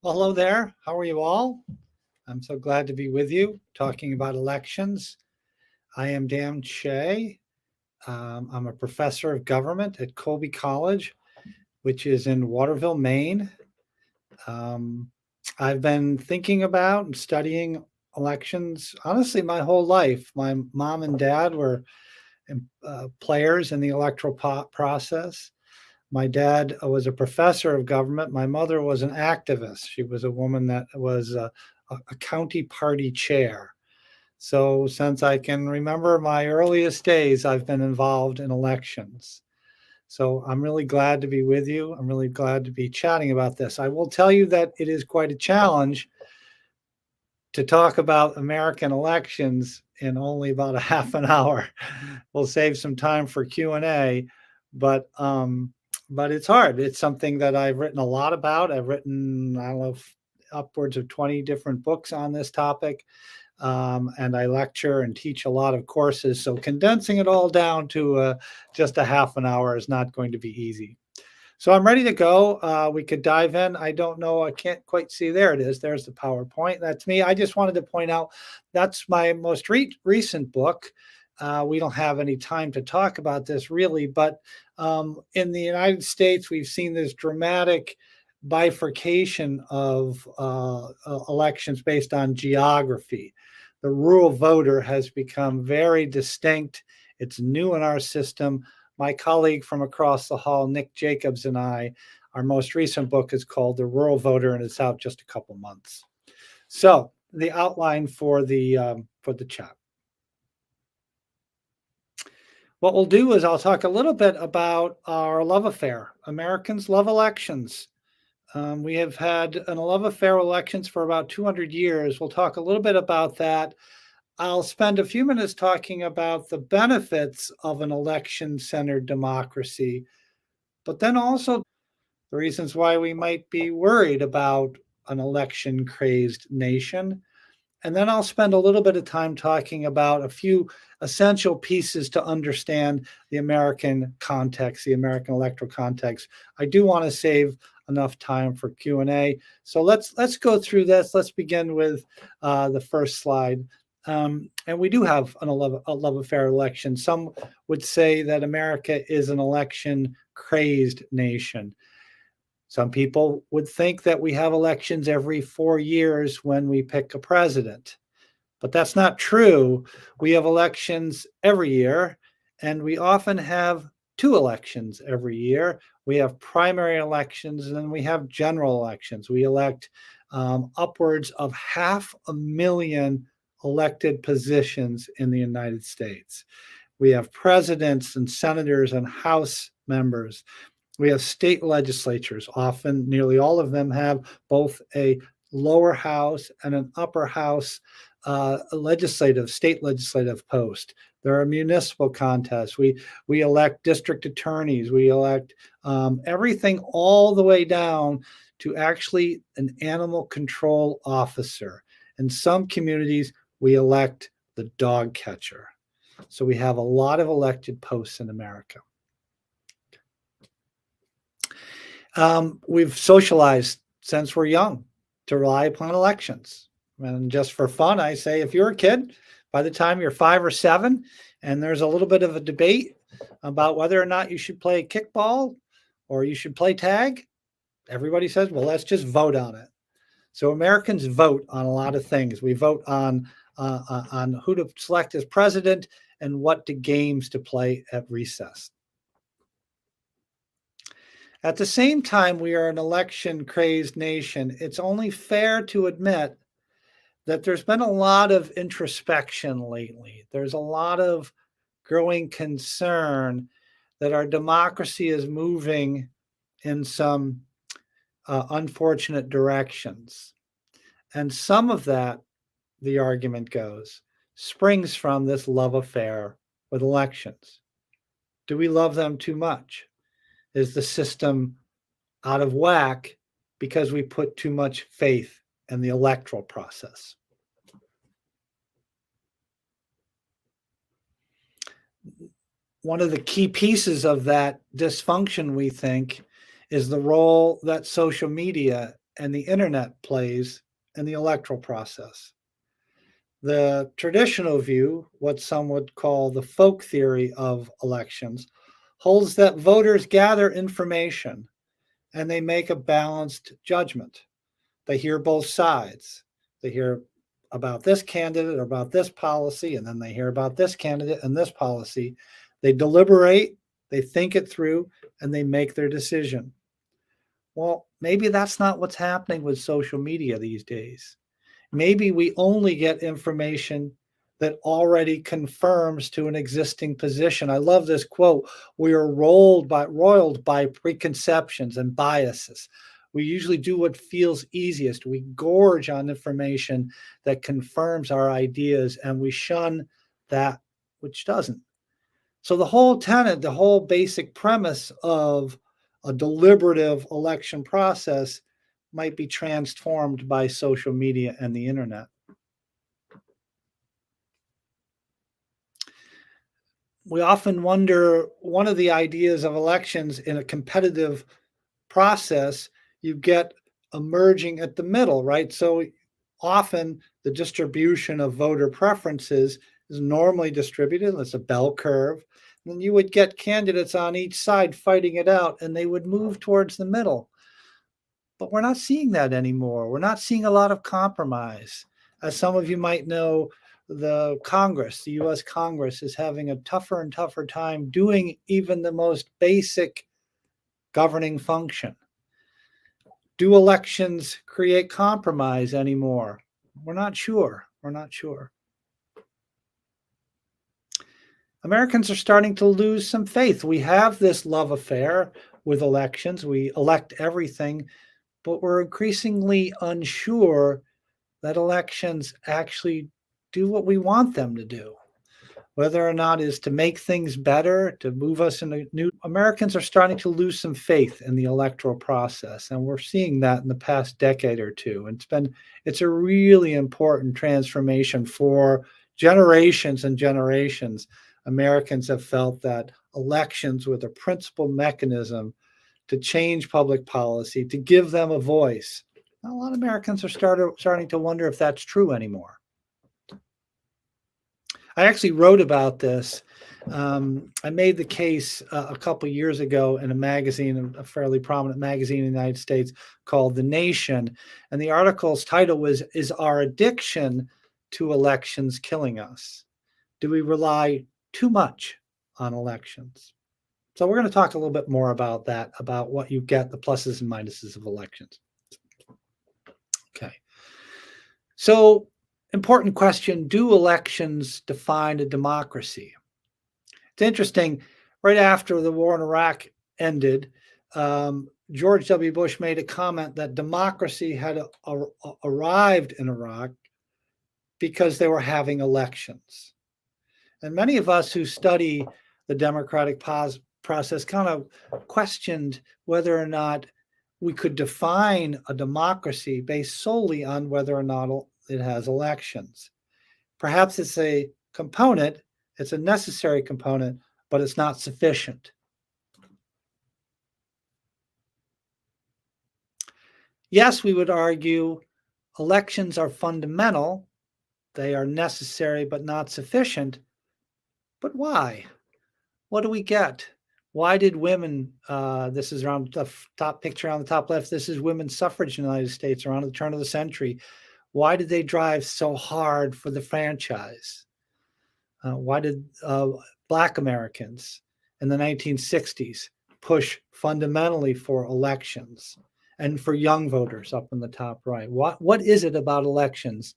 Well, hello there. How are you all? I'm so glad to be with you talking about elections. I am Dan Shea. I'm a professor of government at Colby College, which is in Waterville, Maine. Um, I've been thinking about and studying elections, honestly, my whole life. My mom and dad were players in the electoral process. My dad was a professor of government. My mother was an activist. She was a woman that was a county party chair. So since I can remember my earliest days, I've been involved in elections. So I'm really glad to be with you. I'm really glad to be chatting about this. I will tell you that it is quite a challenge to talk about American elections in only about a half an hour. We'll save some time for Q&A, but it's hard. It's something that I've written a lot about. I've written, I don't know, upwards of 20 different books on this topic, and I lecture and teach a lot of courses. So condensing it all down to just a half an hour is not going to be easy. So I'm ready to go. We could dive in. I don't know. I can't quite see. There it is. There's the PowerPoint. That's me. I just wanted to point out that's my most recent book. We don't have any time to talk about this really, but in the United States, we've seen this dramatic bifurcation of elections based on geography. The rural voter has become very distinct. It's new in our system. My colleague from across the hall, Nick Jacobs, and I, our most recent book is called The Rural Voter, and it's out just a couple months. So the outline for the chat. What we'll do is I'll talk a little bit about our love affair. Americans love elections. We have had a love affair with elections for about 200 years. We'll talk a little bit about that. I'll spend a few minutes talking about the benefits of an election-centered democracy, but then also the reasons why we might be worried about an election-crazed nation. And then I'll spend a little bit of time talking about a few essential pieces to understand the American context, the American electoral context. I do want to save enough time for Q&A. So let's go through this. Let's begin with the first slide. And we do have a love affair election. Some would say that America is an election-crazed nation. Some people would think that we have elections every 4 years when we pick a president, but that's not true. We have elections every year, and we often have 2 elections every year. We have primary elections, and then we have general elections. We elect upwards of 500,000 elected positions in the United States. We have presidents and senators and House members. We have state legislatures. Often, nearly all of them have both a lower house and an upper house state legislative post. There are municipal contests. We elect district attorneys. We elect everything all the way down to actually an animal control officer. In some communities, we elect the dog catcher. So we have a lot of elected posts in America. We've socialized since we're young to rely upon elections. And just for fun, I say, if you're a kid, by the time you're 5 or 7, and there's a little bit of a debate about whether or not you should play kickball or you should play tag, everybody says, well, let's just vote on it. So Americans vote on a lot of things. We vote on who to select as president and what games to play at recess. At the same time, we are an election-crazed nation. It's only fair to admit that there's been a lot of introspection lately. There's a lot of growing concern that our democracy is moving in some unfortunate directions. And some of that, the argument goes, springs from this love affair with elections. Do we love them too much? Is the system out of whack because we put too much faith in the electoral process? One of the key pieces of that dysfunction, we think, is the role that social media and the internet plays in the electoral process. The traditional view, what some would call the folk theory of elections, holds that voters gather information and they make a balanced judgment. They hear both sides. They hear about this candidate or about this policy, and then they hear about this candidate and this policy. They deliberate, they think it through, and they make their decision. Well, maybe that's not what's happening with social media these days. Maybe we only get information that already confirms to an existing position. I love this quote. We are roiled by preconceptions and biases. We usually do what feels easiest. We gorge on information that confirms our ideas and we shun that which doesn't. So the whole tenet, the whole basic premise of a deliberative election process might be transformed by social media and the internet. We often wonder, one of the ideas of elections in a competitive process, you get emerging at the middle, right? So often the distribution of voter preferences is normally distributed. It's a bell curve. And you would get candidates on each side fighting it out, and they would move towards the middle. But we're not seeing that anymore. We're not seeing a lot of compromise. As some of you might know, the Congress, the US Congress, is having a tougher and tougher time doing even the most basic governing function. Do elections create compromise anymore? We're not sure. We're not sure. Americans are starting to lose some faith. We have this love affair with elections. We elect everything, but we're increasingly unsure that elections actually do what we want them to do. Whether or not is to make things better, to move us in a new, Americans are starting to lose some faith in the electoral process. And we're seeing that in the past decade or two. And it's a really important transformation for generations and generations. Americans have felt that elections were the principal mechanism to change public policy, to give them a voice. A lot of Americans are starting to wonder if that's true anymore. I actually wrote about this. I made the case a couple of years ago in a magazine, a fairly prominent magazine in the United States called The Nation. And the article's title was, "Is Our Addiction to Elections Killing Us? Do we rely too much on elections?" So we're going to talk a little bit more about that, about what you get, the pluses and minuses of elections. Okay. So, important question, do elections define a democracy? It's interesting, right after the war in Iraq ended, George W. Bush made a comment that democracy had arrived in Iraq because they were having elections. And many of us who study the democratic process kind of questioned whether or not we could define a democracy based solely on whether or not it has elections. Perhaps it's a component, it's a necessary component, but it's not sufficient. Yes, we would argue elections are fundamental, they are necessary but not sufficient. But why? What do we get? Why did women, this is around the top picture on the top left, this is women's suffrage in the United States around the turn of the century. Why did they drive so hard for the franchise? Why did Black Americans in the 1960s push fundamentally for elections and for young voters up in the top right? What is it about elections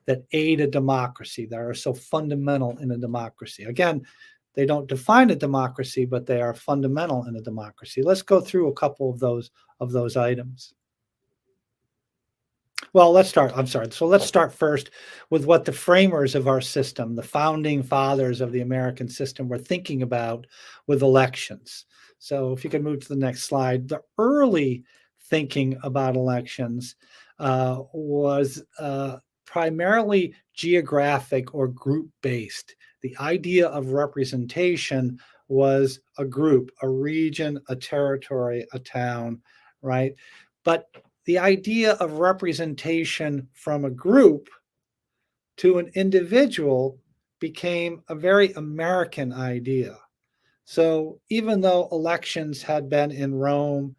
that aid a democracy, that are so fundamental in a democracy? Again, they don't define a democracy, but they are fundamental in a democracy. Let's go through a couple of those items. Well, let's start. I'm sorry. So let's start first with what the framers of our system, the founding fathers of the American system, were thinking about with elections. So if you could move to the next slide, the early thinking about elections was primarily geographic or group based. The idea of representation was a group, a region, a territory, a town, right? But the idea of representation from a group to an individual became a very American idea. So even though elections had been in Rome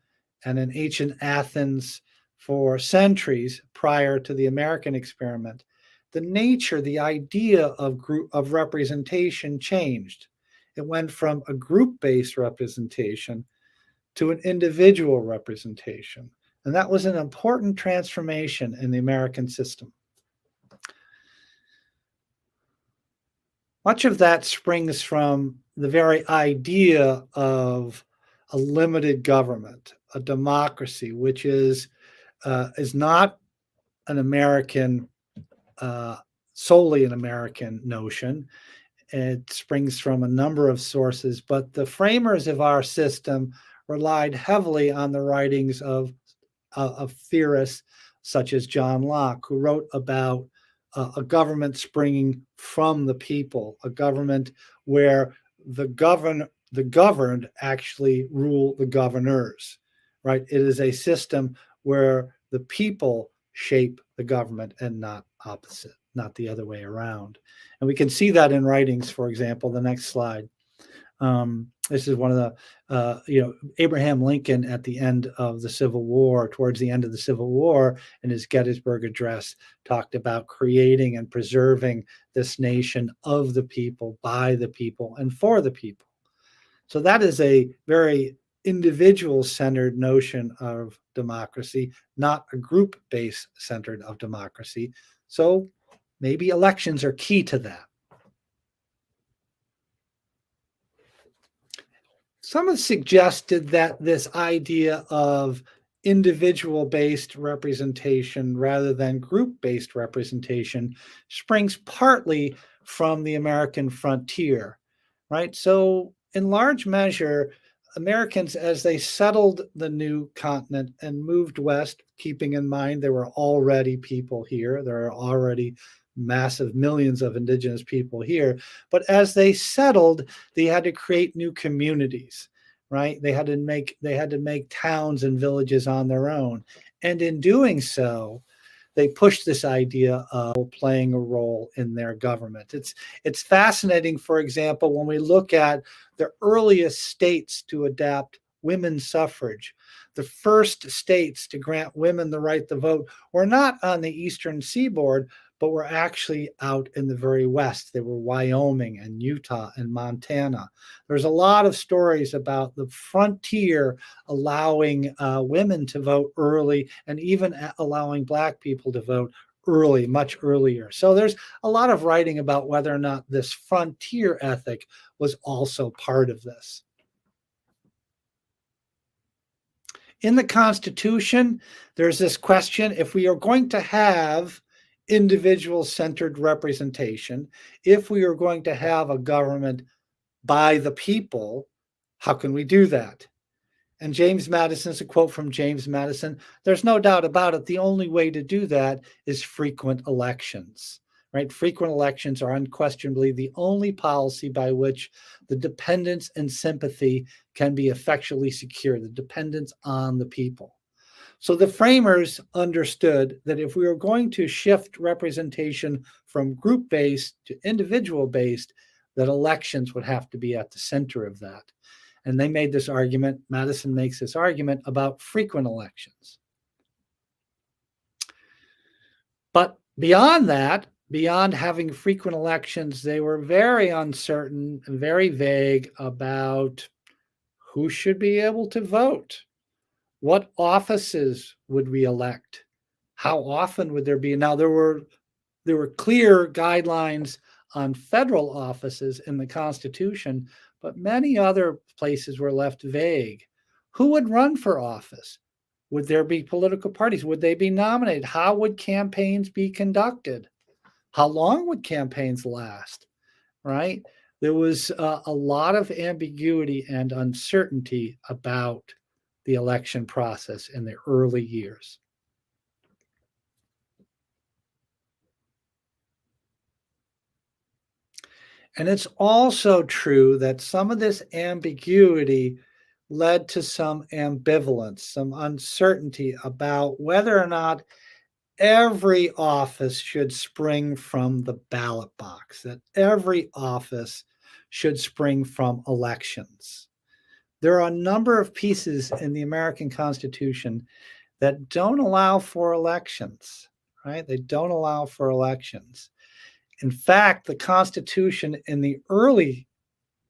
and in ancient Athens for centuries prior to the American experiment, the nature, the idea of representation changed. It went from a group-based representation to an individual representation. And that was an important transformation in the American system. Much of that springs from the very idea of a limited government, a democracy, which is not an American, solely an American notion. It springs from a number of sources, but the framers of our system relied heavily on the writings of theorists such as John Locke, who wrote about a government springing from the people, a government where the governed actually rule the governors, right? It is a system where the people shape the government and not opposite, not the other way around. And we can see that in writings, for example, the next slide. This is one of the, Abraham Lincoln at the end of the Civil War, towards the end of the Civil War, in his Gettysburg Address, talked about creating and preserving this nation of the people, by the people, and for the people. So that is a very individual-centered notion of democracy, not a group-based centered of democracy. So maybe elections are key to that. Some have suggested that this idea of individual-based representation rather than group-based representation springs partly from the American frontier, right? So in large measure, Americans, as they settled the new continent and moved west, keeping in mind there were already people here, there are already massive millions of indigenous people here, but as they settled, they had to create new communities, right? They had to make towns and villages on their own. And in doing so, they pushed this idea of playing a role in their government. It's fascinating, for example, when we look at the earliest states to adopt women's suffrage. The first states to grant women the right to vote were not on the eastern seaboard, but were actually out in the very west. They were Wyoming and Utah and Montana. There's a lot of stories about the frontier allowing women to vote early and even allowing Black people to vote early, much earlier. So there's a lot of writing about whether or not this frontier ethic was also part of this. In the Constitution, there's this question: if we are going to have individual-centered representation, if we are going to have a government by the people, how can we do that? And James Madison, is a quote from James Madison: there's no doubt about it, the only way to do that is frequent elections, right? Frequent elections are unquestionably the only policy by which the dependence and sympathy can be effectually secured, the dependence on the people. So the framers understood that if we were going to shift representation from group-based to individual-based, that elections would have to be at the center of that. And they made this argument, Madison makes this argument about frequent elections. But beyond that, beyond having frequent elections, they were very uncertain and very vague about who should be able to vote. What offices would we elect? How often would there be? Now, there were clear guidelines on federal offices in the Constitution, but many other places were left vague. Who would run for office? Would there be political parties? Would they be nominated? How would campaigns be conducted? How long would campaigns last? Right? There was a lot of ambiguity and uncertainty about the election process in the early years. And it's also true that some of this ambiguity led to some ambivalence, some uncertainty about whether or not every office should spring from the ballot box, that every office should spring from elections. There are a number of pieces in the American Constitution that don't allow for elections, right? They don't allow for elections. In fact, the Constitution in the early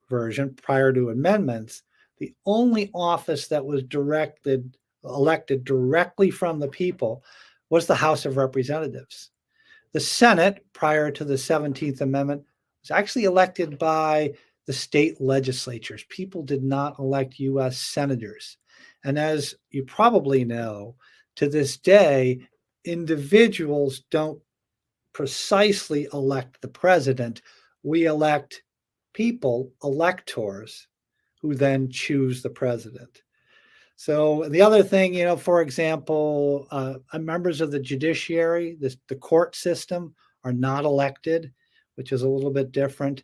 version, prior to amendments, the only office that was elected directly from the people was the House of Representatives. The Senate, prior to the 17th Amendment, was actually elected by the state legislatures. People did not elect US senators. And as you probably know, to this day, individuals don't precisely elect the president. We elect people, electors, who then choose the president. So the other thing, for example, members of the judiciary, the court system, are not elected, which is a little bit different.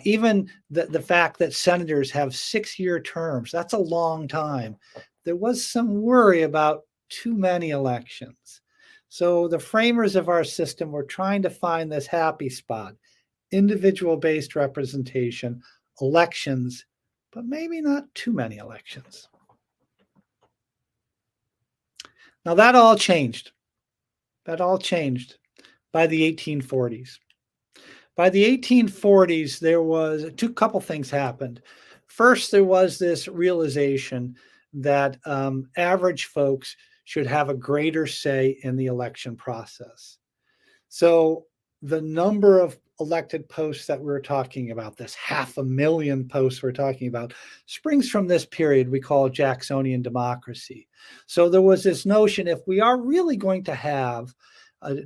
Even the fact that senators have 6-year terms, that's a long time. There was some worry about too many elections. So the framers of our system were trying to find this happy spot, individual-based representation, elections, but maybe not too many elections. Now that all changed. That all changed by the 1840s. By the 1840s, there was couple things happened. First, there was this realization that average folks should have a greater say in the election process. So the number of elected posts that we're talking about, this 500,000 posts we're talking about, springs from this period we call Jacksonian democracy. So there was this notion, if we are really going to have a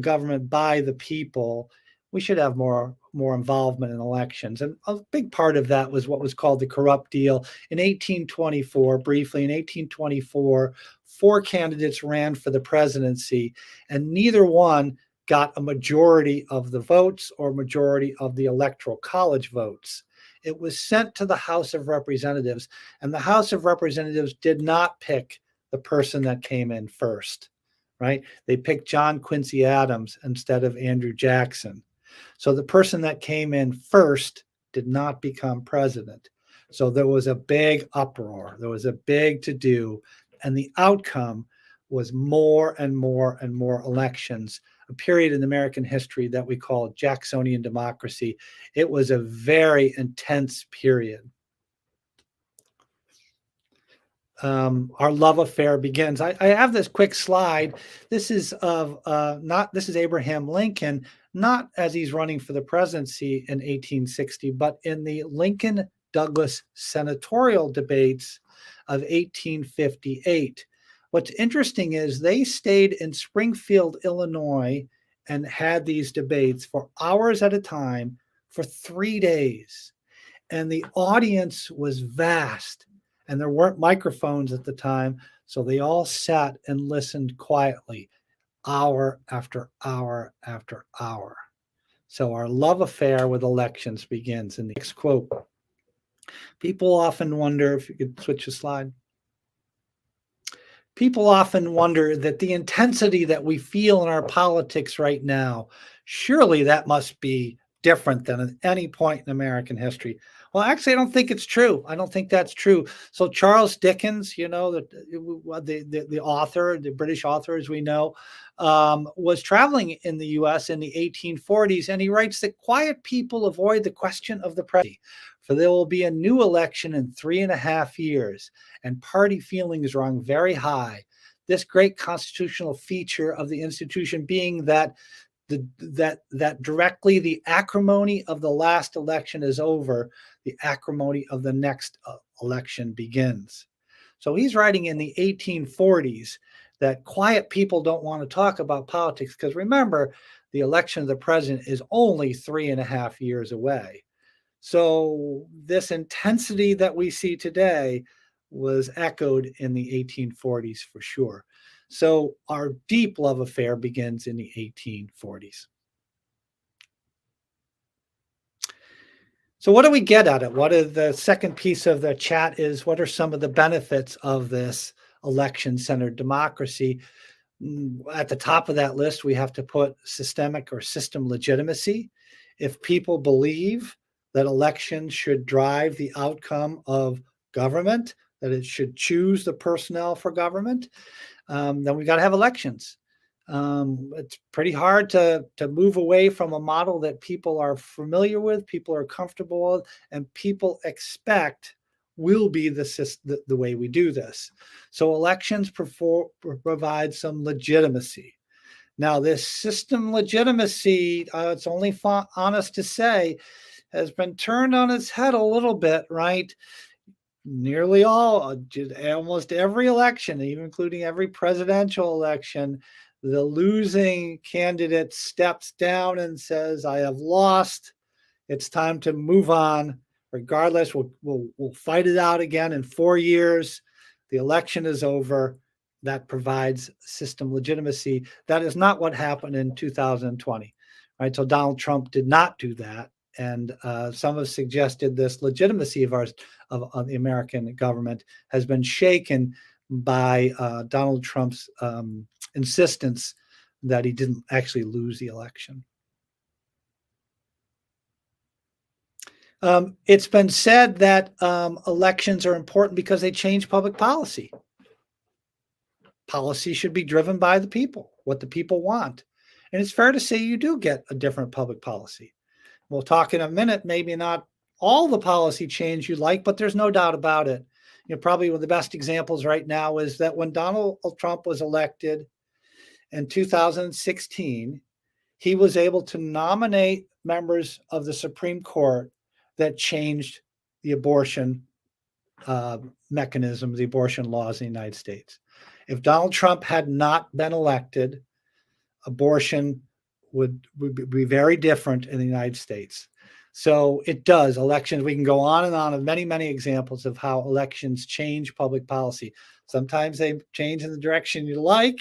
government by the people, we should have more involvement in elections. And a big part of that was what was called the corrupt deal. In 1824, briefly, in 1824, 4 candidates ran for the presidency, and neither one got a majority of the votes or majority of the Electoral College votes. It was sent to the House of Representatives, and the House of Representatives did not pick the person that came in first, right? They picked John Quincy Adams instead of Andrew Jackson. So the person that came in first did not become president. So there was a big uproar. There was a big to-do, and the outcome was more and more and more elections, a period in American history that we call Jacksonian democracy. It was a very intense period. Our love affair begins. I have this quick slide. This is this is Abraham Lincoln, not as he's running for the presidency in 1860, but in the Lincoln-Douglas senatorial debates of 1858. What's interesting is they stayed in Springfield, Illinois, and had these debates for hours at a time for 3 days. And the audience was vast, and there weren't microphones at the time, so they all sat and listened quietly, hour after hour after hour. So our love affair with elections begins in the next quote. People often wonder, if you could switch the slide. People often wonder that the intensity that we feel in our politics right now, surely that must be different than at any point in American history. Well, actually, I don't think it's true. I don't think that's true. So Charles Dickens, the author, the British author, as we know, was traveling in the U.S. in the 1840s, and he writes that quiet people avoid the question of the presidency, for there will be a new election in 3.5 years, and party feelings run very high. This great constitutional feature of the institution being that directly the acrimony of the last election is over, the acrimony of the next election begins. So he's writing in the 1840s that quiet people don't want to talk about politics because remember, the election of the president is only 3.5 years away. So this intensity that we see today was echoed in the 1840s for sure. So our deep love affair begins in the 1840s. So what do we get at it? What are the second piece of the chat is what are some of the benefits of this election-centered democracy? At the top of that list, we have to put systemic or system legitimacy. If people believe that elections should drive the outcome of government, that it should choose the personnel for government, then we got to have elections. It's pretty hard to move away from a model that people are familiar with, people are comfortable with, and people expect will be the way we do this. So elections provide some legitimacy. Now, this system legitimacy, it's only honest to say, has been turned on its head a little bit, right? Nearly all, almost every election, even including every presidential election, the losing candidate steps down and says, I have lost. It's time to move on. Regardless, we'll fight it out again in 4 years. The election is over. That provides system legitimacy. That is not what happened in 2020, right? So Donald Trump did not do that. And some have suggested this legitimacy of ours, of the American government, has been shaken by Donald Trump's insistence that he didn't actually lose the election. It's been said that elections are important because they change public policy. Policy should be driven by the people, what the people want. And it's fair to say you do get a different public policy. We'll talk in a minute, maybe not all the policy change you like, but there's no doubt about it. You know, probably one of the best examples right now is that when Donald Trump was elected in 2016, he was able to nominate members of the Supreme Court that changed the abortion mechanism, the abortion laws in the United States. If Donald Trump had not been elected, abortion would be very different in the United States. So it does. Elections, we can go on and on of many, many examples of how elections change public policy. Sometimes they change in the direction you like,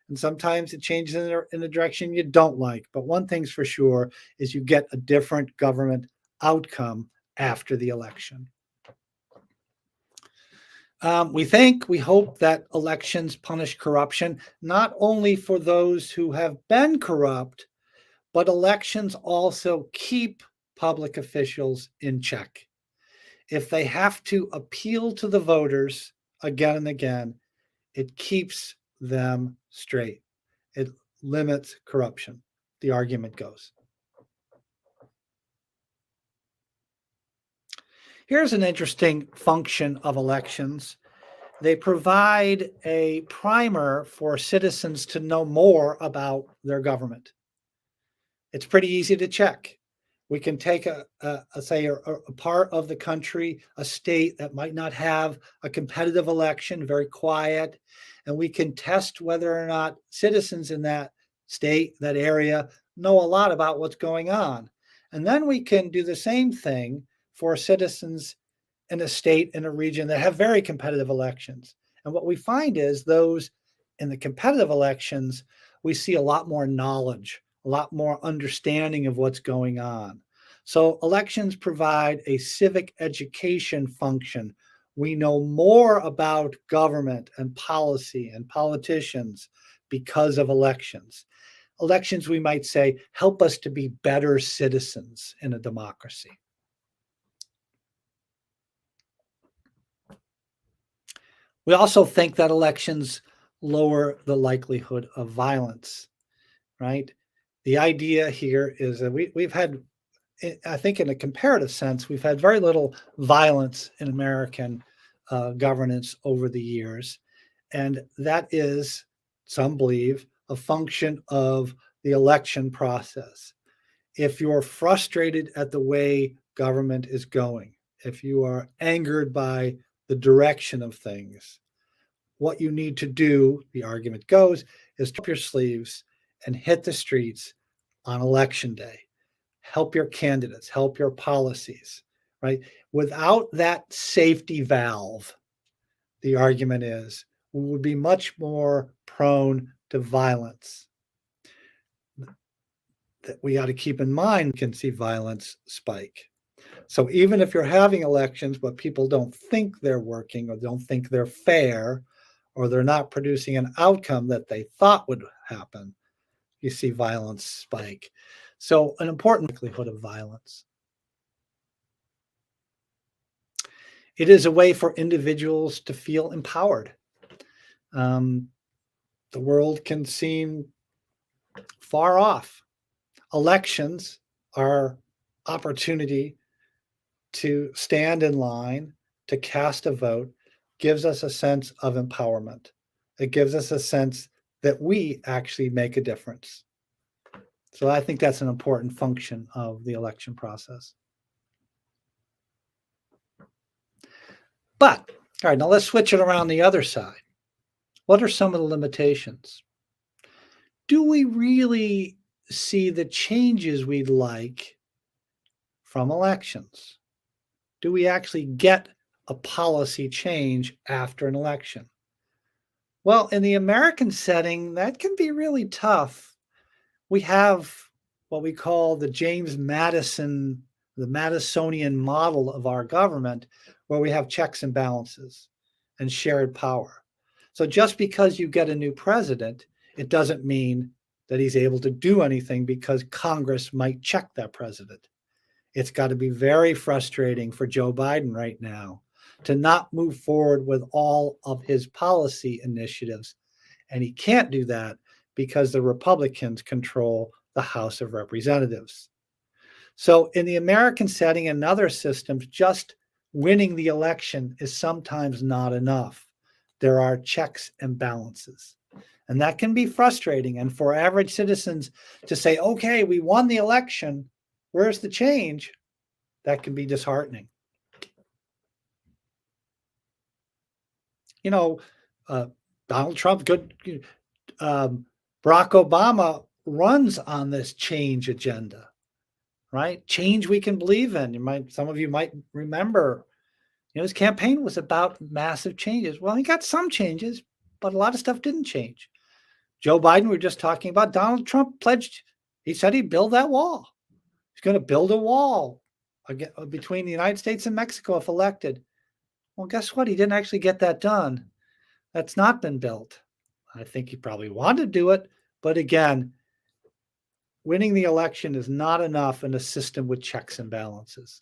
and sometimes it changes in the direction you don't like. But one thing's for sure is you get a different government outcome after the election. We hope that elections punish corruption, not only for those who have been corrupt, but elections also keep public officials in check. If they have to appeal to the voters again and again, it keeps them straight. It limits corruption, the argument goes. Here's an interesting function of elections. They provide a primer for citizens to know more about their government. It's pretty easy to check. We can take a part of the country, a state that might not have a competitive election, very quiet, and we can test whether or not citizens in that state, that area, know a lot about what's going on. And then we can do the same thing for citizens in a state, in a region that have very competitive elections. And what we find is those in the competitive elections, we see a lot more knowledge, a lot more understanding of what's going on. So elections provide a civic education function. We know more about government and policy and politicians because of elections. Elections, we might say, help us to be better citizens in a democracy. We also think that elections lower the likelihood of violence, right? The idea here is that we've had, I think in a comparative sense, we've had very little violence in American governance over the years. And that is, some believe, a function of the election process. If you're frustrated at the way government is going, if you are angered by the direction of things, what you need to do, the argument goes, is roll up your sleeves and hit the streets on election day. Help your candidates, help your policies, right? Without that safety valve, the argument is, we would be much more prone to violence. That we got to keep in mind, we can see violence spike. So even if you're having elections, but people don't think they're working or don't think they're fair, or they're not producing an outcome that they thought would happen, you see violence spike. So an important likelihood of violence. It is a way for individuals to feel empowered. Um, the world can seem far off. Elections are opportunity to stand in line, to cast a vote, gives us a sense of empowerment. It gives us a sense that we actually make a difference. So I think that's an important function of the election process. But, all right, now let's switch it around the other side. What are some of the limitations? Do we really see the changes we'd like from elections? Do we actually get a policy change after an election? Well, in the American setting, that can be really tough. We have what we call the James Madison, the Madisonian model of our government, where we have checks and balances and shared power. So just because you get a new president, it doesn't mean that he's able to do anything because Congress might check that president. It's got to be very frustrating for Joe Biden right now to not move forward with all of his policy initiatives. And he can't do that because the Republicans control the House of Representatives. So, in the American setting and other systems, just winning the election is sometimes not enough. There are checks and balances. And that can be frustrating. And for average citizens to say, okay, we won the election, where's the change? That can be disheartening. You know, uh, Donald Trump, Barack Obama runs on this change agenda, right? Change we can believe in. Some of you might remember, his campaign was about massive changes. Well, he got some changes, but a lot of stuff didn't change. Joe Biden, we were just talking about, Donald Trump pledged, he said he'd build that wall. He's going to build a wall between the United States and Mexico if elected. Well, guess what? He didn't actually get that done. That's not been built. I think he probably wanted to do it, but again, winning the election is not enough in a system with checks and balances.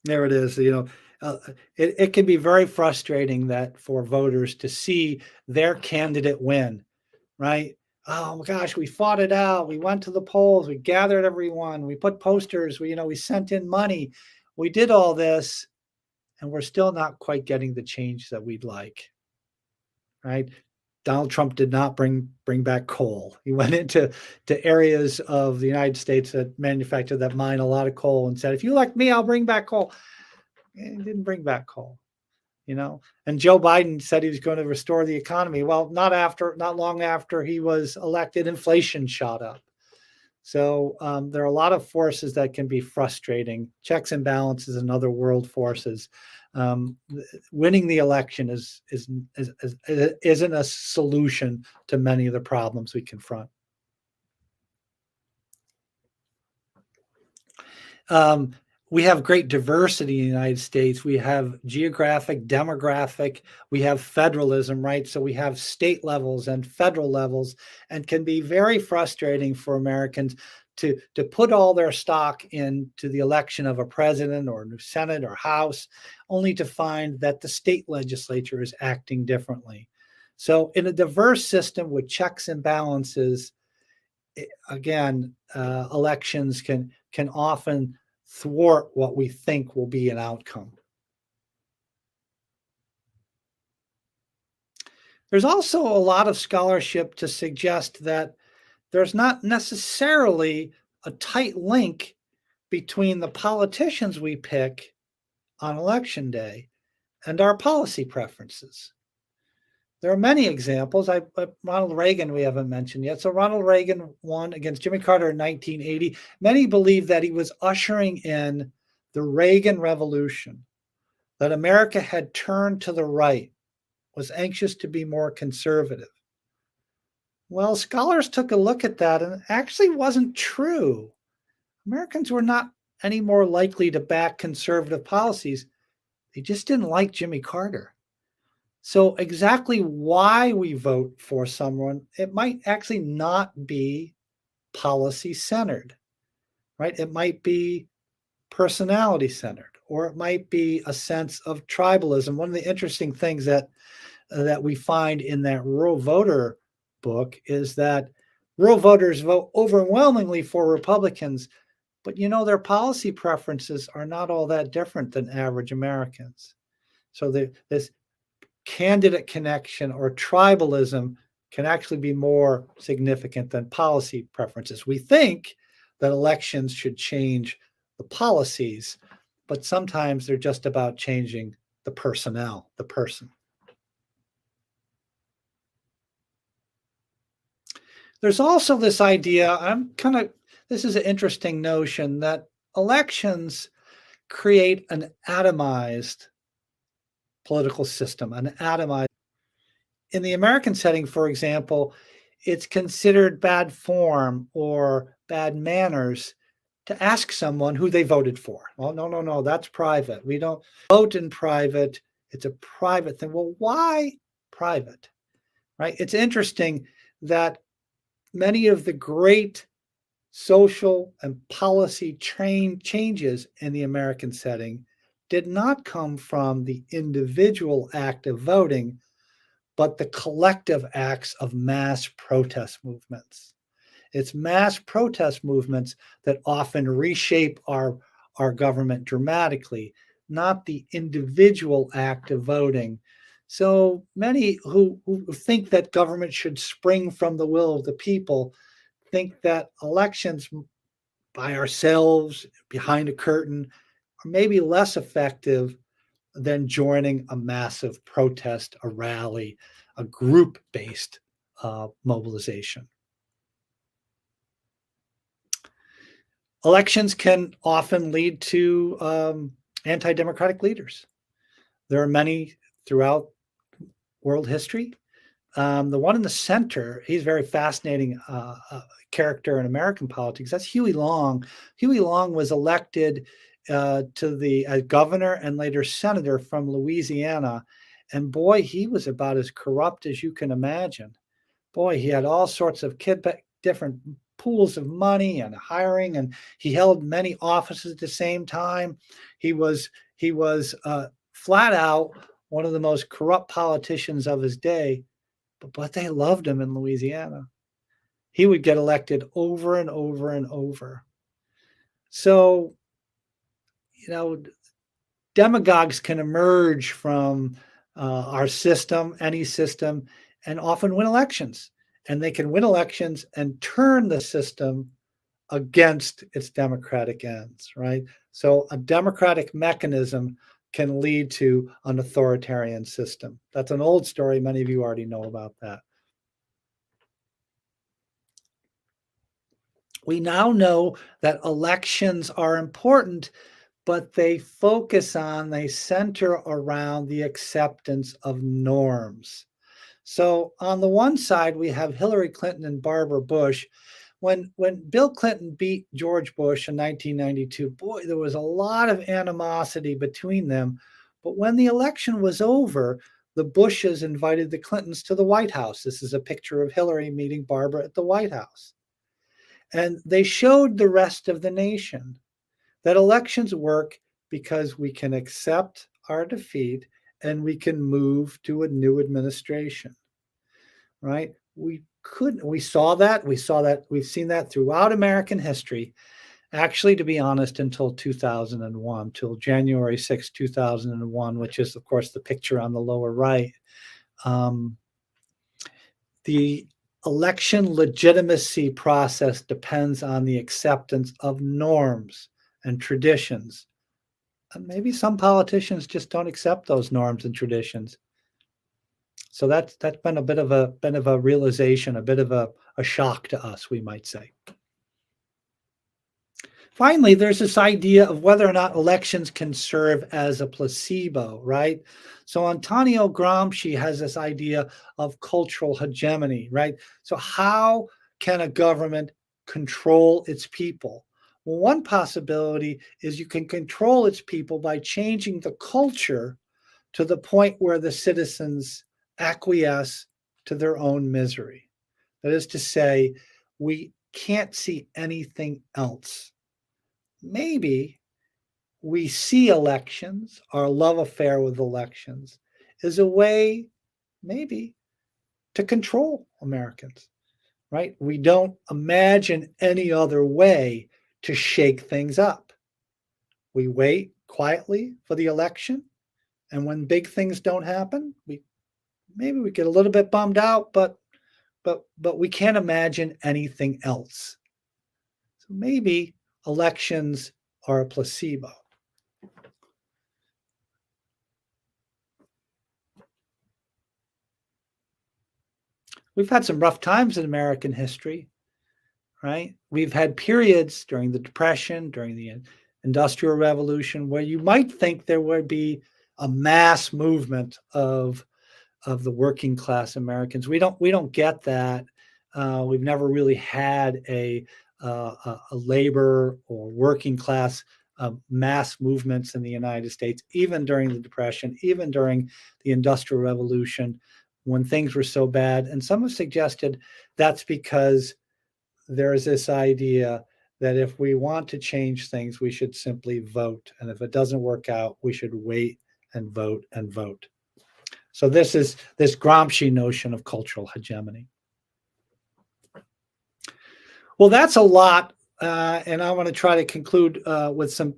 There it is. It can be very frustrating that for voters to see their candidate win, right? Oh my gosh, we fought it out. We went to the polls. We gathered everyone. We put posters. We sent in money. We did all this, and we're still not quite getting the change that we'd like, right? Donald Trump did not bring back coal. He went into areas of the United States that mine a lot of coal and said, if you elect me, I'll bring back coal. And he didn't bring back coal, And Joe Biden said he was going to restore the economy. Well, not long after he was elected, inflation shot up. So there are a lot of forces that can be frustrating. Checks and balances and other world forces. Winning the election isn't a solution to many of the problems we confront. We have great diversity in the United States. We have geographic, demographic, we have federalism, right? So we have state levels and federal levels, and can be very frustrating for Americans to put all their stock into the election of a president or a new Senate or House, only to find that the state legislature is acting differently. So in a diverse system with checks and balances, again, elections can often thwart what we think will be an outcome. There's also a lot of scholarship to suggest that there's not necessarily a tight link between the politicians we pick on election day and our policy preferences. There are many examples. Ronald Reagan, we haven't mentioned yet. So Ronald Reagan won against Jimmy Carter in 1980. Many believe that he was ushering in the Reagan Revolution, that America had turned to the right, was anxious to be more conservative. Well, scholars took a look at that and it actually wasn't true. Americans were not any more likely to back conservative policies. They just didn't like Jimmy Carter. So, exactly why we vote for someone, it might actually not be policy centered, right? It might be personality centered, or it might be a sense of tribalism. One of the interesting things that we find in that rural voter book is that rural voters vote overwhelmingly for Republicans, but their policy preferences are not all that different than average Americans. So this candidate connection or tribalism can actually be more significant than policy preferences. We think that elections should change the policies, but sometimes they're just about changing the personnel, the person. There's also this idea, this is an interesting notion that elections create an atomized political system, an atomized. In the American setting, for example, it's considered bad form or bad manners to ask someone who they voted for. Well, no, no, no, that's private. We don't vote in private. It's a private thing. Well, why private? Right? It's interesting that many of the great social and policy changes in the American setting did not come from the individual act of voting, but the collective acts of mass protest movements. It's mass protest movements that often reshape our government dramatically, not the individual act of voting. So many who think that government should spring from the will of the people think that elections by ourselves behind a curtain are maybe less effective than joining a massive protest, a rally, a group based mobilization. Elections can often lead to anti democratic leaders. There are many throughout world history. The one in the center, he's a very fascinating character in American politics. That's Huey Long. Huey Long was elected to the governor and later senator from Louisiana. And boy, he was about as corrupt as you can imagine. Boy, he had all sorts of different pools of money and hiring, and he held many offices at the same time. He was flat out one of the most corrupt politicians of his day, but they loved him in Louisiana. He would get elected over and over and over. So, you know, demagogues can emerge from our system, any system, and often win elections. And they can win elections and turn the system against its democratic ends, right? So a democratic mechanism can lead to an authoritarian system. That's an old story. Many of you already know about that. We now know that elections are important, but they center around the acceptance of norms. So on the one side, we have Hillary Clinton and Barbara Bush. When Bill Clinton beat George Bush in 1992, boy, there was a lot of animosity between them. But when the election was over, the Bushes invited the Clintons to the White House. This is a picture of Hillary meeting Barbara at the White House. And they showed the rest of the nation that elections work because we can accept our defeat and we can move to a new administration, right? We saw that. We've seen that throughout American history. Actually, to be honest, until 2001, till January 6, 2001, which is, of course, the picture on the lower right. The election legitimacy process depends on the acceptance of norms and traditions. And maybe some politicians just don't accept those norms and traditions. So that's been a bit of a realization, a bit of a shock to us, we might say. Finally, there's this idea of whether or not elections can serve as a placebo, right? So Antonio Gramsci has this idea of cultural hegemony, right? So how can a government control its people? Well, one possibility is you can control its people by changing the culture to the point where the citizens acquiesce to their own misery. That is to say, we can't see anything else. Maybe we see elections, our love affair with elections, is a way, maybe, to control Americans, right? We don't imagine any other way to shake things up. We wait quietly for the election, and when big things don't happen, we get a little bit bummed out, but we can't imagine anything else. So maybe elections are a placebo. We've had some rough times in American history, right? We've had periods during the Depression, during the Industrial Revolution, where you might think there would be a mass movement of the working class Americans. We don't get that. We've never really had a labor or working class mass movements in the United States, even during the Depression, even during the Industrial Revolution, when things were so bad. And some have suggested that's because there's this idea that if we want to change things, we should simply vote. And if it doesn't work out, we should wait and vote and vote. So this is this Gramsci notion of cultural hegemony. Well, that's a lot, and I want to try to conclude with some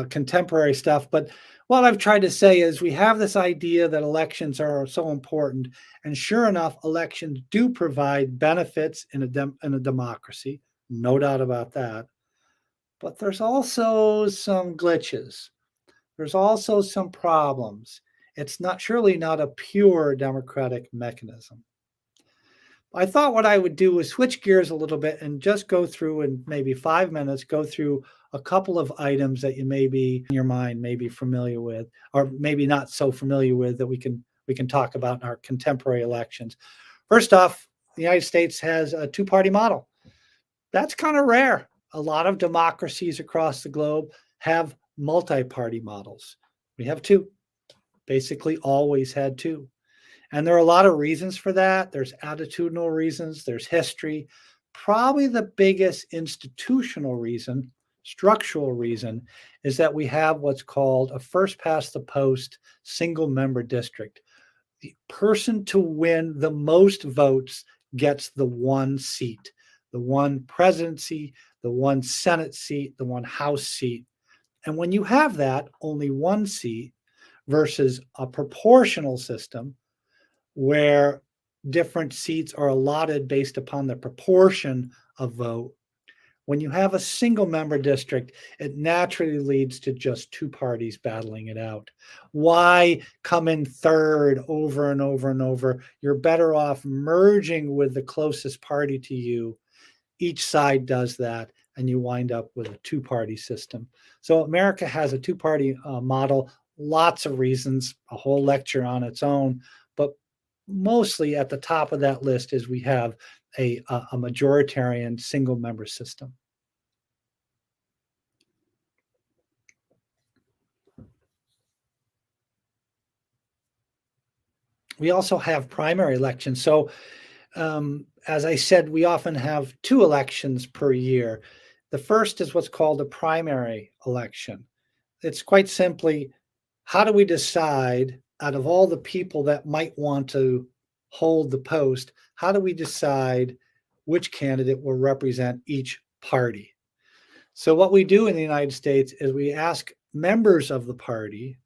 contemporary stuff. But what I've tried to say is we have this idea that elections are so important, and sure enough, elections do provide benefits in a democracy, no doubt about that. But there's also some glitches. There's also some problems. It's not surely not a pure democratic mechanism. I thought what I would do is switch gears a little bit and just go through in maybe 5 minutes, go through a couple of items that you may be in your mind, may be familiar with, or maybe not so familiar with that we can talk about in our contemporary elections. First off, the United States has a two-party model. That's kind of rare. A lot of democracies across the globe have multi-party models. We have two, basically always had two. And there are a lot of reasons for that. There's attitudinal reasons, there's history. Probably the biggest institutional reason, structural reason, is that we have what's called a first past the post single member district. The person to win the most votes gets the one seat, the one presidency, the one Senate seat, the one House seat. And when you have that, only one seat versus a proportional system where different seats are allotted based upon the proportion of vote. When you have a single member district, it naturally leads to just two parties battling it out. Why come in third over and over and over? You're better off merging with the closest party to you. Each side does that, and you wind up with a two-party system. So America has a two-party model, lots of reasons, a whole lecture on its own, but mostly at the top of that list is we have a majoritarian single member system. We also have primary elections. So, as I said, we often have two elections per year. The first is what's called a primary election. It's quite simply, how do we decide out of all the people that might want to hold the post, how do we decide which candidate will represent each party? So, what we do in the United States is we ask members of the party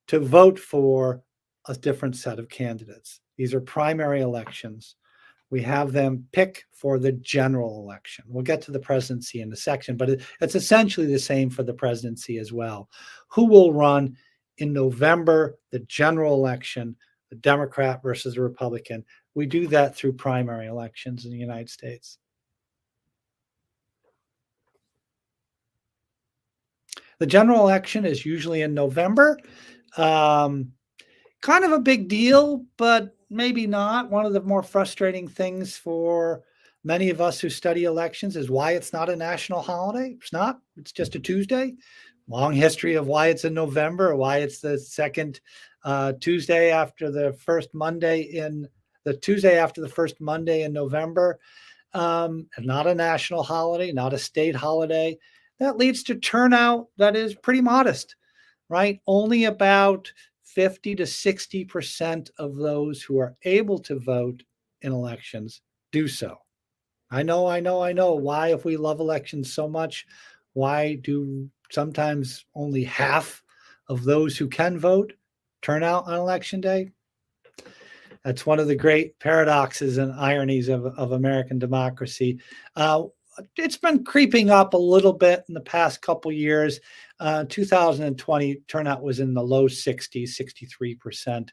to vote for a different set of candidates. These are primary elections. We have them pick for the general election. We'll get to the presidency in a section, but it's essentially the same for the presidency as well. Who will run in November, the general election, the Democrat versus the Republican? We do that through primary elections in the United States. The general election is usually in November. Um, Kind of a big deal, but maybe not. One of the more frustrating things for many of us who study elections is why it's not a national holiday. It's not, it's just a Tuesday. Long history of why it's in November, why it's the second Tuesday after the first Monday in the Tuesday after the first Monday in November. Not a national holiday, not a state holiday. That leads to turnout that is pretty modest, right? Only about 50 to 60% of those who are able to vote in elections do so. I know. Why, if we love elections so much, why do sometimes only half of those who can vote turn out on election day? That's one of the great paradoxes and ironies of American democracy. Uh, it's been creeping up a little bit in the past couple years. 2020 turnout was in the low 60s, 63%,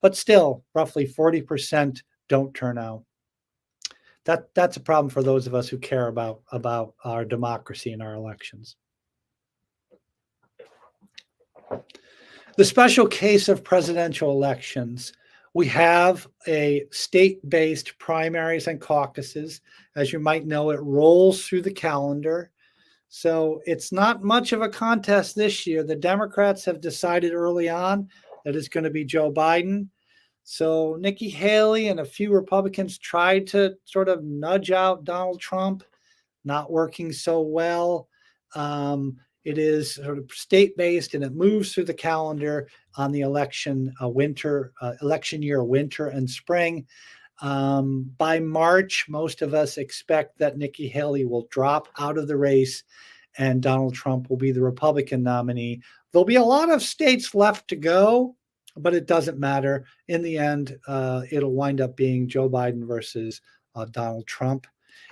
but still roughly 40% don't turn out. That's a problem for those of us who care about our democracy and our elections. The special case of presidential elections, we have a state-based primaries and caucuses. As you might know, it rolls through the calendar. So it's not much of a contest this year. The Democrats have decided early on that it's going to be Joe Biden. So Nikki Haley and a few Republicans tried to sort of nudge out Donald Trump, not working so well. It is sort of state-based and it moves through the calendar on the election election year, winter and spring. By March, most of us expect that Nikki Haley will drop out of the race and Donald Trump will be the Republican nominee. There'll be a lot of states left to go, but it doesn't matter. In the end, it'll wind up being Joe Biden versus Donald Trump.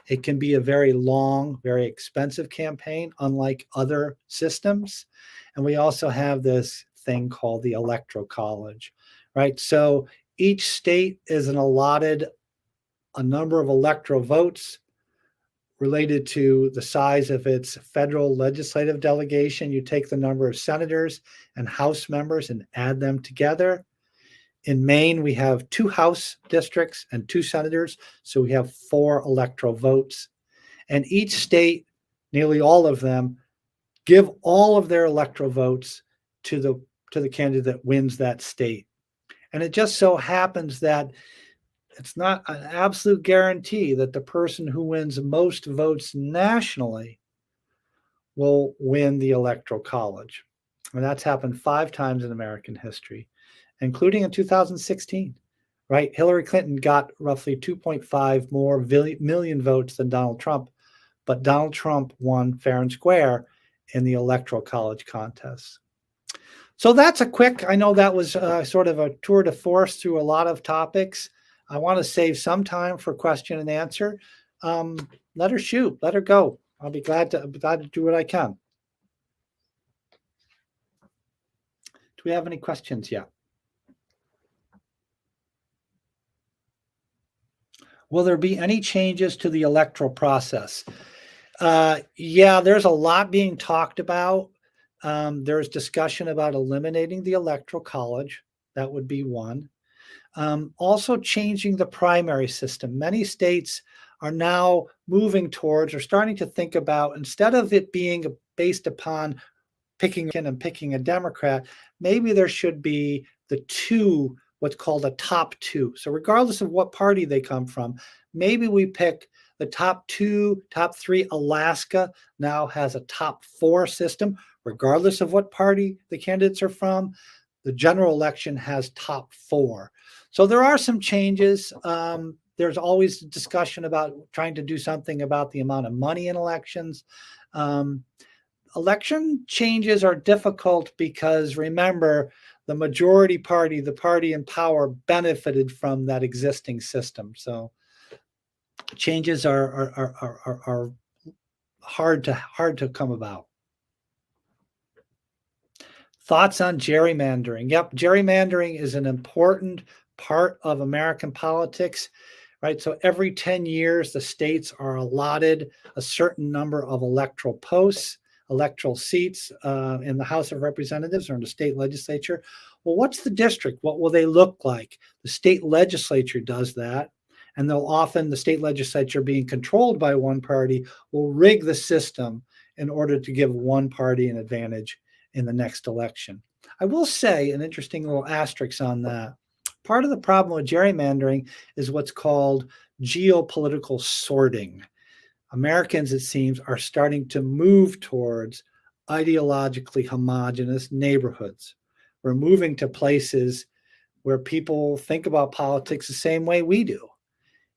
It can be a very long, very expensive campaign, unlike other systems. And we also have this thing called the Electoral College, right? So each state is allotted a number of electoral votes related to the size of its federal legislative delegation. You take the number of senators and House members and add them together. In Maine, we have 2 House districts and 2 senators, so we have 4 electoral votes. And each state, nearly all of them, give all of their electoral votes to the candidate that wins that state. And it just so happens that it's not an absolute guarantee that the person who wins most votes nationally will win the Electoral College. And that's happened 5 times in American history, including in 2016, right? Hillary Clinton got roughly 2.5 more million votes than Donald Trump, but Donald Trump won fair and square in the Electoral College contest. So that's a quick, I know that was sort of a tour de force through a lot of topics. I want to save some time for question and answer. Let her shoot, let her go. I'll be glad to do what I can. Do we have any questions yet? Will there be any changes to the electoral process? Yeah, there's a lot being talked about. There's discussion about eliminating the Electoral College. That would be one. Also changing the primary system. Many states are now moving towards or starting to think about, instead of it being based upon picking a Democrat, maybe there should be the 2, what's called a top 2. So regardless of what party they come from, maybe we pick the top 2, top 3. Alaska now has a top 4 system, regardless of what party the candidates are from. The general election has top 4. So there are some changes. There's always discussion about trying to do something about the amount of money in elections. Election changes are difficult because, remember, the majority party, the party in power, benefited from that existing system. So changes are hard to come about. Thoughts on gerrymandering? Yep, gerrymandering is an important part of American politics, right? So every 10 years, the states are allotted a certain number of electoral posts. electoral seats in the House of Representatives or in the state legislature. Well, what's the district? What will they look like? The state legislature does that. And they'll often, the state legislature being controlled by one party, will rig the system in order to give one party an advantage in the next election. I will say an interesting little asterisk on that. Part of the problem with gerrymandering is what's called geopolitical sorting. Americans, it seems, are starting to move towards ideologically homogenous neighborhoods. We're moving to places where people think about politics the same way we do.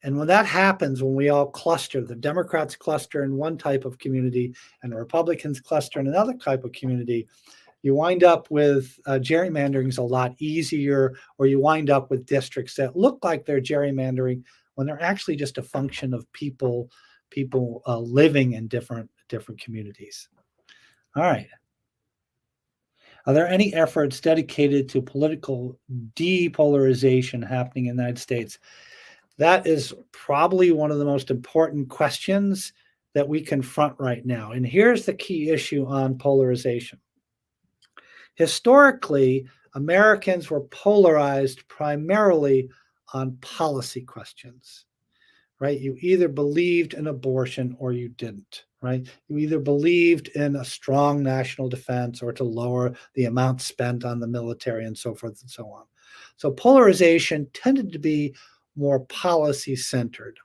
And when that happens, when we all cluster, the Democrats cluster in one type of community and the Republicans cluster in another type of community, you wind up with gerrymandering is a lot easier, or you wind up with districts that look like they're gerrymandering when they're actually just a function of people living in different communities. All right. Are there any efforts dedicated to political depolarization happening in the United States? That is probably one of the most important questions that we confront right now. And here's the key issue on polarization. Historically, Americans were polarized primarily on policy questions, right? You either believed in abortion or you didn't, right? You either believed in a strong national defense or to lower the amount spent on the military and so forth and so on. So polarization tended to be more policy-centered.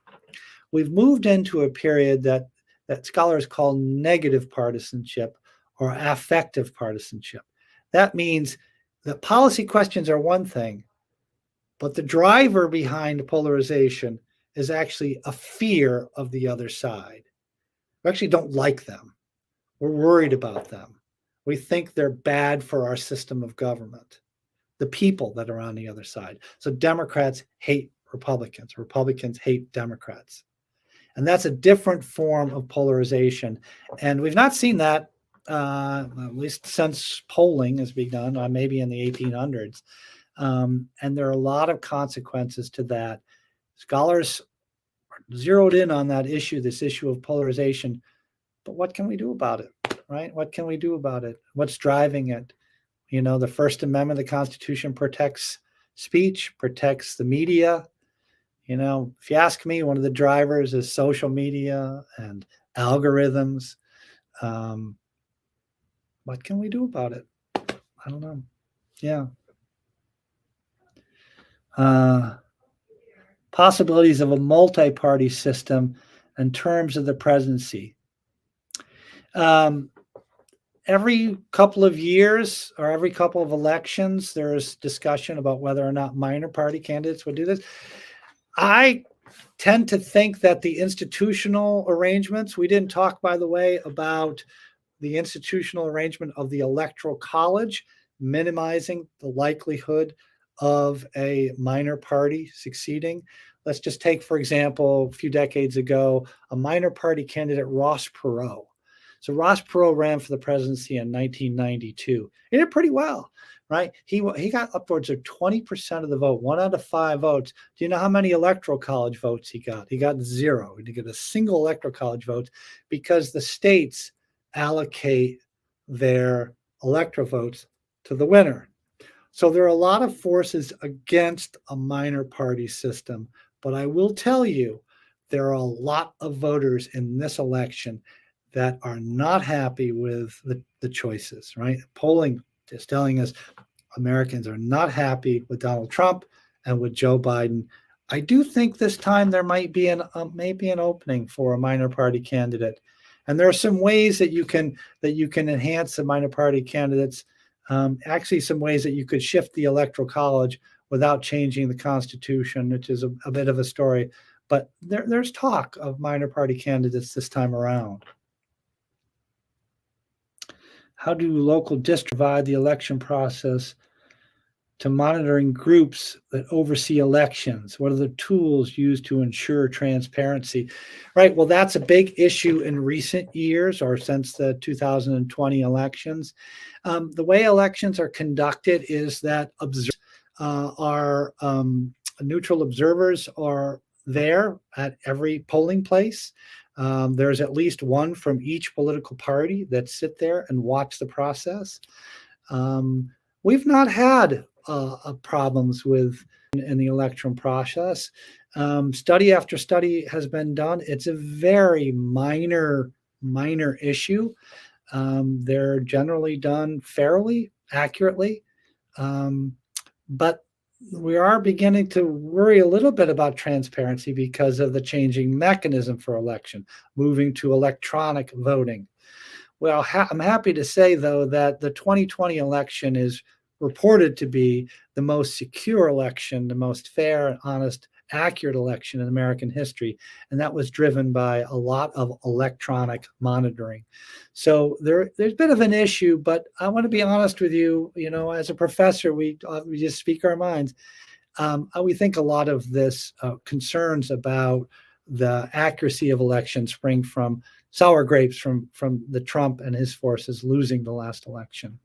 We've moved into a period that scholars call negative partisanship or affective partisanship. That means that policy questions are one thing, but the driver behind polarization is actually a fear of the other side. We actually don't like them. We're worried about them. We think they're bad for our system of government, the people that are on the other side. So Democrats hate Republicans. Republicans hate Democrats. And that's a different form of polarization. And we've not seen that, at least since polling has begun, maybe in the 1800s. And there are a lot of consequences to that. Scholars zeroed in on that issue, this issue of polarization. But what can we do about it, right? What can we do about it? What's driving it? You know, the First Amendment of the Constitution protects speech, protects the media. You know, if you ask me, one of the drivers is social media and algorithms. What can we do about it? I don't know. Yeah. Possibilities of a multi-party system in terms of the presidency. Every couple of years or every couple of elections, there is discussion about whether or not minor party candidates would do this. I tend to think that the institutional arrangements, we didn't talk, by the way, about the institutional arrangement of the Electoral College, minimizing the likelihood of a minor party succeeding. Let's just take, for example, a few decades ago, a minor party candidate, Ross Perot. So Ross Perot ran for the presidency in 1992. He did pretty well, right? He got upwards of 20% of the vote, 1 out of 5 votes. Do you know how many Electoral College votes he got? He got 0. He didn't get a single Electoral College vote because the states allocate their electoral votes to the winner. So there are a lot of forces against a minor party system, but I will tell you, there are a lot of voters in this election that are not happy with the choices, right? Polling is telling us Americans are not happy with Donald Trump and with Joe Biden. I do think this time there might be maybe an opening for a minor party candidate. And there are some ways that you can enhance the minor party candidates. Actually, some ways that you could shift the Electoral College without changing the Constitution, which is a bit of a story. But there's talk of minor party candidates this time around. How do local districts provide the election process to monitoring groups that oversee elections? What are the tools used to ensure transparency? Right. Well, that's a big issue in recent years or since the 2020 elections. The way elections are conducted is that neutral observers are there at every polling place. There's at least one from each political party that sit there and watch the process. Um, we've not had problems with in the election process. Study after study has been done. It's a very minor issue. They're generally done fairly, accurately, um, but we are beginning to worry a little bit about transparency because of the changing mechanism for election, moving to electronic voting. Well, I'm happy to say, though, that the 2020 election is reported to be the most secure election, the most fair and honest, accurate election in American history. And that was driven by a lot of electronic monitoring. So there's a bit of an issue, but I want to be honest with you. You know, as a professor, we just speak our minds. We think a lot of this concerns about the accuracy of elections spring from sour grapes from the Trump and his forces losing the last election.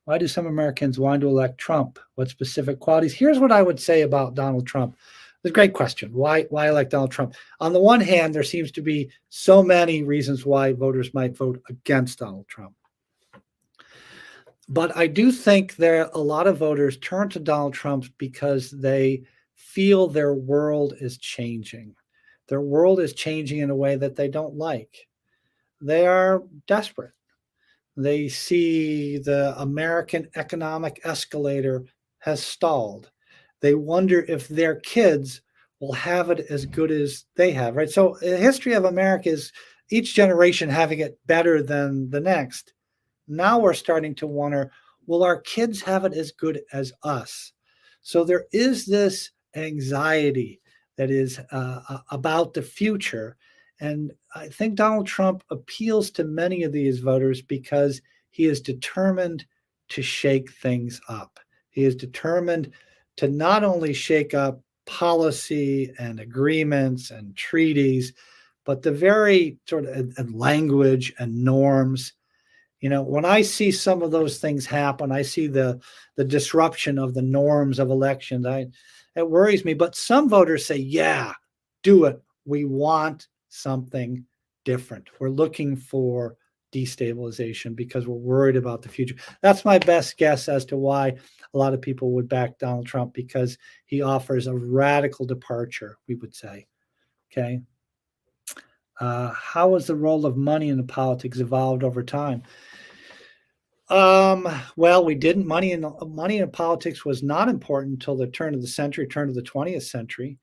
Why do some Americans want to elect Trump? What specific qualities? Here's what I would say about Donald Trump. It's a great question. Why elect Donald Trump? On the one hand, there seems to be so many reasons why voters might vote against Donald Trump. But I do think a lot of voters turn to Donald Trump because they feel their world is changing. Their world is changing in a way that they don't like. They are desperate. They see the American economic escalator has stalled. They wonder if their kids will have it as good as they have, right? So the history of America is each generation having it better than the next. Now we're starting to wonder, will our kids have it as good as us? So there is this anxiety that is about the future. And I think Donald Trump appeals to many of these voters because he is determined to shake things up. He is determined to not only shake up policy and agreements and treaties, but the very sort of and language and norms. You know, when I see some of those things happen, I see the disruption of the norms of elections. It worries me. But some voters say, "Yeah, do it. We want something different. We're looking for destabilization because we're worried about the future." That's my best guess as to why a lot of people would back Donald Trump, because he offers a radical departure, we would say. Okay. How has the role of money in the politics evolved over time? Well, we didn't. Money in politics was not important until the turn of the century, turn of the 20th century.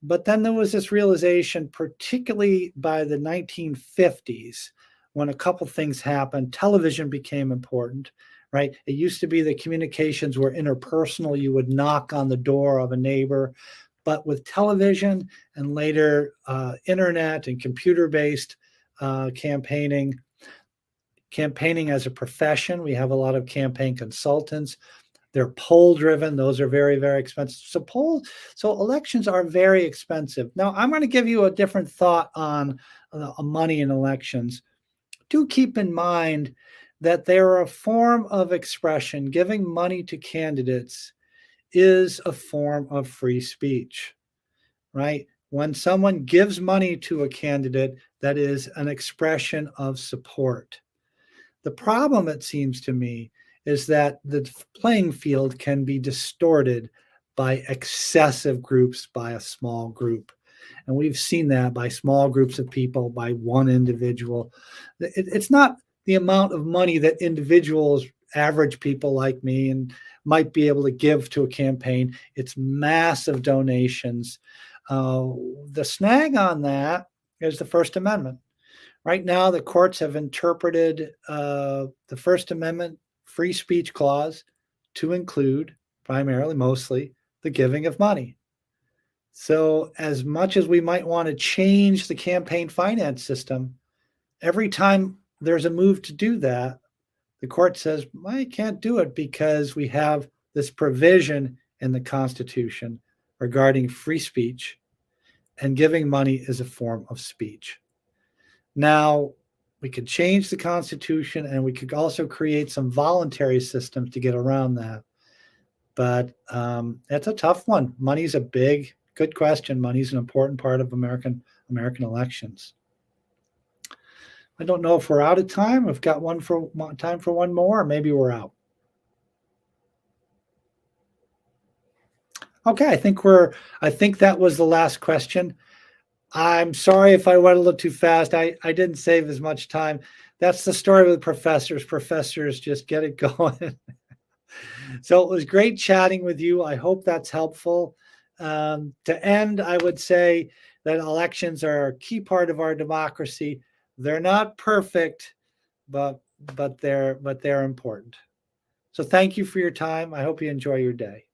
But then there was this realization, particularly by the 1950s, when a couple things happened. Television became important, right? It used to be that communications were interpersonal. You would knock on the door of a neighbor. But with television and later internet and computer-based campaigning as a profession, we have a lot of campaign consultants. They're poll driven. Those are very, very expensive. So elections are very expensive. Now, I'm going to give you a different thought on money in elections. Do keep in mind that they're a form of expression. Giving money to candidates is a form of free speech, right? When someone gives money to a candidate, that is an expression of support. The problem, it seems to me, is that the playing field can be distorted by excessive groups, by a small group. And we've seen that by small groups of people, by one individual. It's not the amount of money that individuals, average people like me, and might be able to give to a campaign. It's massive donations. The snag on that is the First Amendment. Right now, the courts have interpreted the First Amendment free speech clause to include primarily, mostly, the giving of money. So, as much as we might want to change the campaign finance system, every time there's a move to do that, the court says, well, you can't do it because we have this provision in the Constitution regarding free speech, and giving money is a form of speech. Now, we could change the Constitution, and we could also create some voluntary systems to get around that. But that's a tough one. Money's a good question. Money's an important part of American elections. I don't know if we're out of time. We've got time for one more, or maybe we're out. Okay, I think that was the last question. I'm sorry if I went a little too fast. I didn't save as much time. That's the story with professors. Professors just get it going. So it was great chatting with you. I hope that's helpful. To end, I would say that elections are a key part of our democracy. They're not perfect, but they're important. So thank you for your time. I hope you enjoy your day.